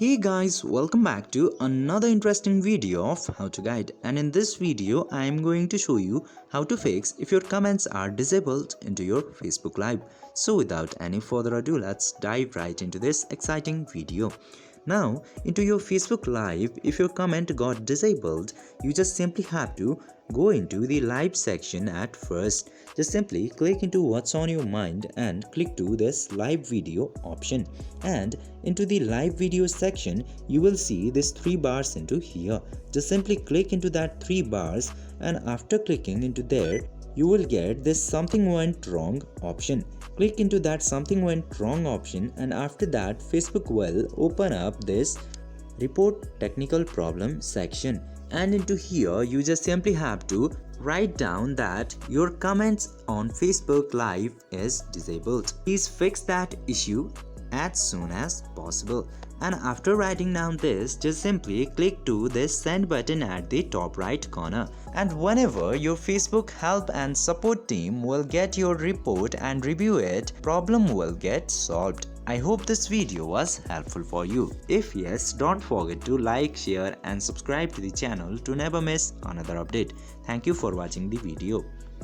Hey guys, welcome back to another interesting video of how to guide, and in this video I am going to show you how to fix if your comments are disabled into your Facebook Live. So without any further ado, let's dive right into this exciting video. Now into your Facebook Live, if your comment got disabled, you just simply have to go into the live section at first. Just simply click into what's on your mind and click to this live video option, and into the live video section you will see this 3 bars into here. Just simply click into that 3 bars, and after clicking into there you will get this something went wrong option. Click into that something went wrong option, and after that Facebook will open up this report technical problem section, and into here you just simply have to write down that your comments on Facebook Live is disabled. Please fix that issue as soon as possible. And after writing down this, just simply click to this send button at the top right corner, and whenever your Facebook help and support team will get your report and review it, problem will get solved. I hope this video was helpful for you. If yes, don't forget to like, share and subscribe to the channel to never miss another update. Thank you for watching the video.